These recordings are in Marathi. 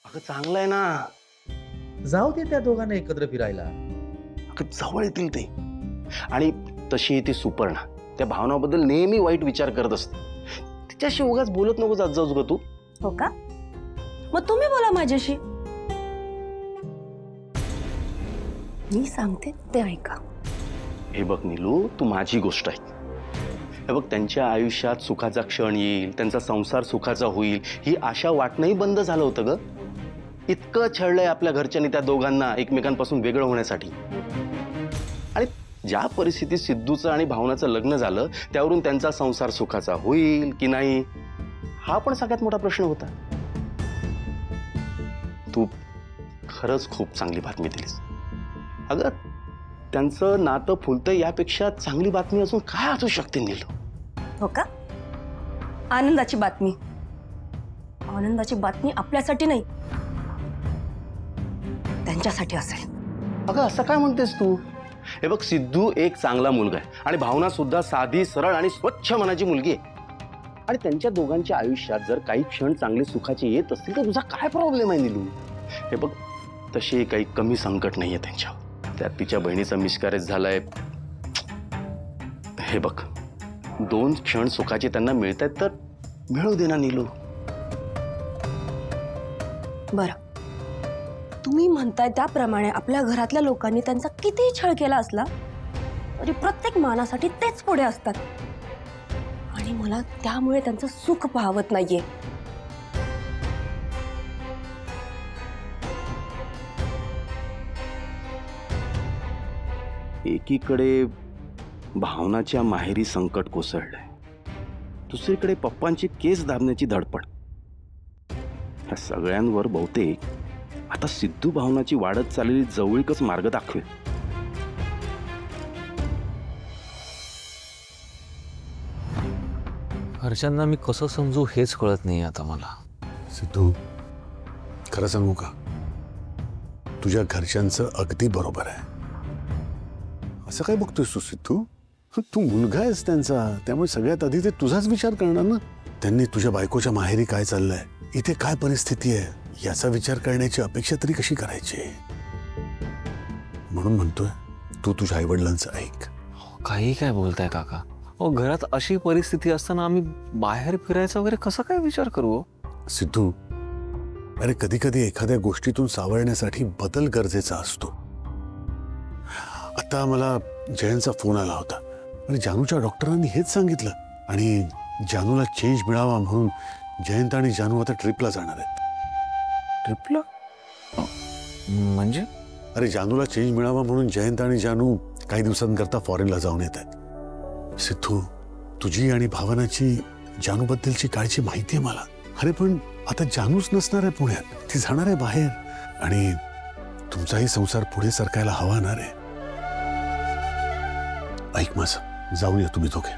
अगं चांगलं आहे ना, जाऊ दे त्या दोघांना एकत्र फिरायला. अगं जवळ येतील ते. आणि तशी ती सुपर्णा त्या भावनाबद्दल नेहमी वाईट विचार करत असते. तिच्याशी उगाच बोलत नको जात जाऊस ग तू. हो का? मग तुम्ही बोला माझ्याशी. मी सांगते ते ऐका. हे बघ नीलू, तू माझी गोष्ट ऐक. हे बघ, त्यांच्या आयुष्यात सुखाचा क्षण येईल, त्यांचा संसार सुखाचा होईल ही आशा वाटणंही बंद झालं होतं ग. इतकं छळलंय आपल्या घरच्यांनी त्या दोघांना एकमेकांपासून वेगळं होण्यासाठी. आणि ज्या परिस्थितीत सिद्धूचं आणि भावनाचं लग्न झालं त्यावरून त्यांचा संसार सुखाचा होईल की नाही हा पण सगळ्यात मोठा प्रश्न होता. तू खरंच खूप चांगली बातमी दिलीस. अगं त्यांचं नातं फुलतं यापेक्षा चांगली बातमी अजून काय असू शकते नीलू? हो का? आनंदाची बातमी. आनंदाची बातमी आपल्यासाठी नाही, त्यांच्यासाठी असेल. अगं असं काय म्हणतेस तू? हे बघ, सिद्धू एक चांगला मुलगा आहे आणि भावना सुद्धा साधी, सरळ आणि स्वच्छ मनाची मुलगी आहे. आणि त्यांच्या दोघांच्या आयुष्यात जर काही क्षण चांगले सुखाचे येत असतील तर तुझा काय प्रॉब्लेम आहे नीलू? हे बघ, तशी काही कमी संकट नाहीये त्यांच्यावर. त्यात तिच्या बहिणीचा मिसकॅरेज झालाय. हे बघ, 2 क्षण सुखाचे त्यांना मिळत आहेत तर मिळू दे ना नीलू. बरं, तुम्ही म्हणताय त्याप्रमाणे आपल्या घरातल्या लोकांनी त्यांचा कितीही छळ केला असला तरी प्रत्येक मानासाठी तेच पुढे असतात. आणि मला त्यामुळे त्यांचं सुख पाहवत नाहीये. एकीकडे भावनाच्या माहेरी संकट कोसळलंय, दुसरीकडे पप्पांची केस दाबण्याची धडपड. या सगळ्यांवर बहुतेक आता सिद्धू भावनाची वाढत चाललेली जवळीकच मार्ग दाखवेल. घरच्यांना मी कसं समजू हेच कळत नाही आता मला. सिद्धू, खरं सांगू का, तुझ्या घरच्यांचं अगदी बरोबर आहे. असं काय बघतोयस तू सिद्धू? तू मुलगा आहेस त्यांचा, त्यामुळे सगळ्यात आधी ते तुझाच विचार करणार ना. त्यांनी तुझ्या बायकोच्या माहेरी काय चाललंय, इथे काय परिस्थिती आहे याचा विचार करण्याची अपेक्षा तरी कशी करायची? म्हणून म्हणतोय तू तुझ्या आईवडिलांचं ऐक. काही काय बोलताय काका? हो, घरात अशी परिस्थिती असताना आम्ही बाहेर फिरायचा वगैरे कसं काय विचार करू? सिद्धू, अरे कधी कधी एखाद्या गोष्टीतून सावरण्यासाठी बदल गरजेचा असतो. आता मला जयंतचा फोन आला होता आणि जानूच्या डॉक्टरांनी हेच सांगितलं. आणि जानूला चेंज मिळावा म्हणून जयंत आणि जानू आता ट्रिपला जाणार आहेत. ट्रिपला? म्हणजे? अरे जानूला चेंज मिळावा म्हणून जयंत आणि जानू काही दिवसांकरता फॉरेनला जाऊन येत आहेत. सिद्धू, तुझी आणि भावनाची जानूबद्दलची काळजी माहिती आहे मला. अरे पण आता जानूच नसणार आहे पुण्यात, ती जाणार आहे बाहेर. आणि तुमचाही संसार पुढे सरकायला हवा ना रे. ऐक माझं, जाऊन या तुम्ही दोघे.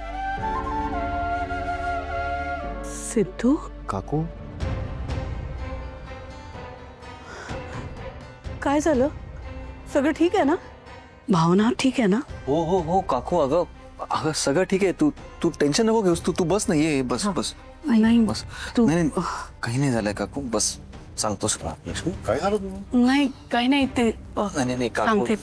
सिद्धू काकू, काय झालं? सगळं ठीक आहे ना? भावना ठीक आहे ना? हो हो हो काकू, अगं अगं सगळं ठीक आहे. तू तू टेन्शन नको घेऊस. तू बस ना, ये बस बस नाही बस. तू नाही काही नाही झालंय काकू, बस सांगतोस. काय झालं? नाही काही नाही ते नाही नाही काकू, सांगते.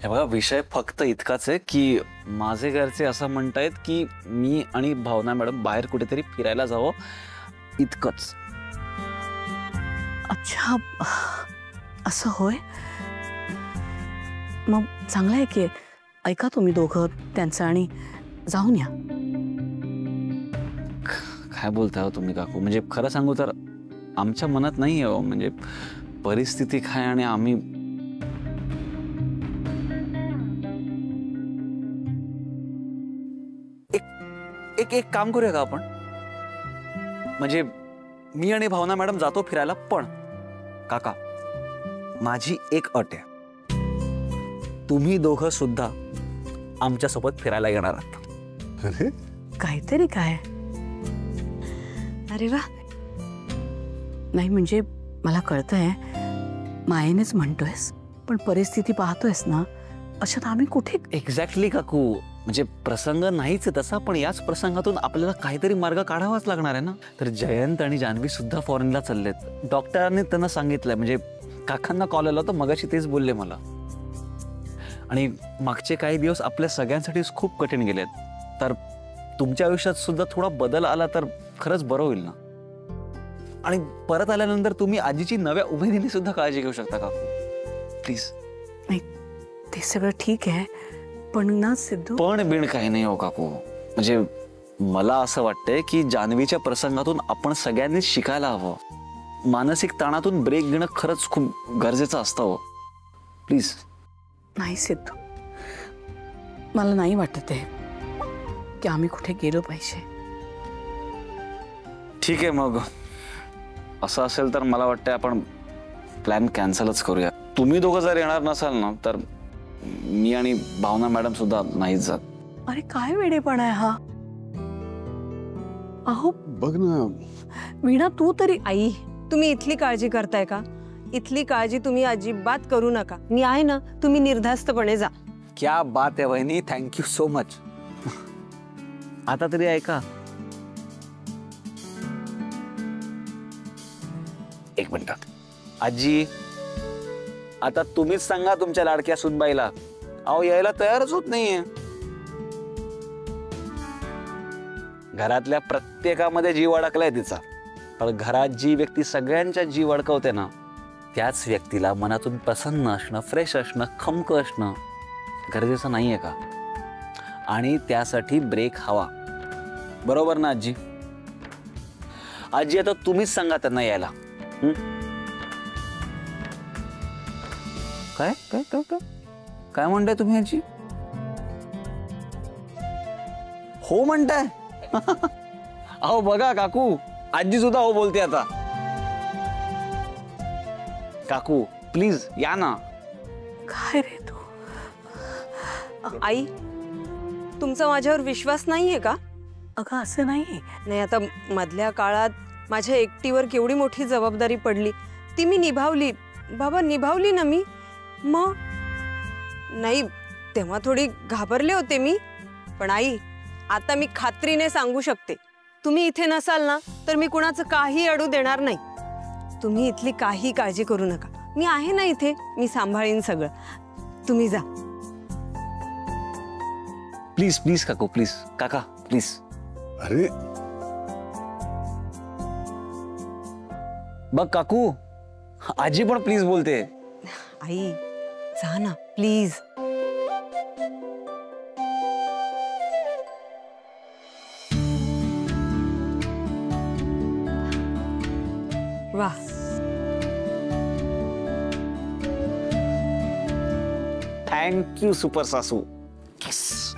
हे बघा, विषय फक्त इतकाच आहे की माझे घरचे असं म्हणतायत की मी आणि भावना मॅडम बाहेर कुठेतरी फिरायला जावं, इतकंच. अच्छा, असं होय? मग चांगलं आहे की ऐका तुम्ही दोघं त्यांचं आणि जाऊन या. काय बोलताय हो तुम्ही काकू? म्हणजे खरं सांगू तर आमच्या मनात नाही आहे. म्हणजे परिस्थिती काय आणि आम्ही एक काम करूया का आपण? म्हणजे मी आणि भावना मॅडम जातो फिरायला, पण काका माझी एक अट आहे, तुम्ही दोघं सुद्धा आमच्या सोबत फिरायला येणार आहात. अरे काहीतरी काय? अरे वा. नाही म्हणजे मला कळतंय मायेनेच म्हणतोयस, पण परिस्थिती पाहतोयस ना, अशात आम्ही कुठे. एक्झॅक्टली काकू, म्हणजे प्रसंग नाहीच आहे तसा, पण याच प्रसंगातून आपल्याला काहीतरी मार्ग काढावाच लागणार आहे ना. तर जयंत आणि जान्हवी सुद्धा फॉरेनला चाललेत. डॉक्टरांनी त्यांना सांगितलंय, म्हणजे काकांना कॉल आला तर मगाशी तेच बोलले मला. आणि मागचे काही दिवस आपल्या सगळ्यांसाठीच खूप कठीण गेलेत. तर तुमच्या आयुष्यात सुद्धा थोडा बदल आला तर खरंच बरं होईल ना. आणि परत आल्यानंतर तुम्ही आजीची नव्या उमेदीने सुद्धा काळजी घेऊ शकता काकू, प्लीज. नाही, ते सगळं ठीक आहे, पण ना सिद्धू. पण बिण काही नाही हो काकू. म्हणजे मला असं वाटतंय की जान्हवीच्या प्रसंगातून आपण सगळ्यांनीच शिकायला हवं. मानसिक ताणातून ब्रेक घेणं खरंच खूप गरजेचं असतं हो. प्लीज. नाही सिद्धू, मला नाही वाटत आहे की आम्ही कुठे गेलो पाहिजे. ठीक आहे, मग असं असेल तर मला वाटतं आपण प्लॅन कॅन्सलच करूया. तुम्ही दोघं जर येणार नसाल ना तर मी आणि भावना मॅडम सुद्धा नाहीच जात. अरे काय वेडेपणा आहे हा. अहो बघ ना, वीणा तू तरी. आई, तुम्ही इथली काळजी करताय का? इथली काळजी तुम्ही अजिबात करू नका. मी आहे ना, तुम्ही निर्धास्तपणे जा. क्या बात आहे वहिनी, थँक्यू सो मच. आता तरी ऐका. एक मिनिट आजी, आता तुम्हीच सांगा तुमच्या लाडक्या सुनबाईला. अहो यायला तयारच होत नाहीये. घरातल्या प्रत्येकामध्ये जीव अडकलाय तिचा. पण घरात जी व्यक्ती सगळ्यांच्या जीव अडकवते ना, त्याच व्यक्तीला मनातून प्रसन्न असणं, फ्रेश असणं, खमक असणं गरजेचं नाहीये का? आणि त्यासाठी ब्रेक हवा. बरोबर ना आजी? आजी आता तुम्हीच सांगा त्यांना यायला. काय काय काय काय काय म्हणताय तुम्ही आजी? हो म्हणताय? अहो बघा काकू, आजी सुद्धा हो बोलते आता. काकू प्लीज या ना. काय रे तू. आई, तुमचा माझ्यावर विश्वास नाहीये का? अगं असं नाही. नाही, आता मधल्या काळात माझ्या एकटीवर केवढी मोठी जबाबदारी पडली, ती मी निभावली. बाबा निभावली ना मी. मग नाही, तेव्हा थोडी घाबरले होते मी. पण आई, आता मी खात्रीने सांगू शकते, तुम्ही इथे नसाल ना तर मी कुणाचं काही अडू देणार नाही. तुम्ही इथली काही काळजी करू नका. मी आहे ना इथे, मी सांभाळीन सगळं. तुम्ही जा. प्लीज प्लीज काकू, प्लीज काका प्लीज. अरे बघ काकू, आजी पण प्लीज बोलते. आई जा ना प्लीज. वाह, थँक्यू सुपर सासू. Yes.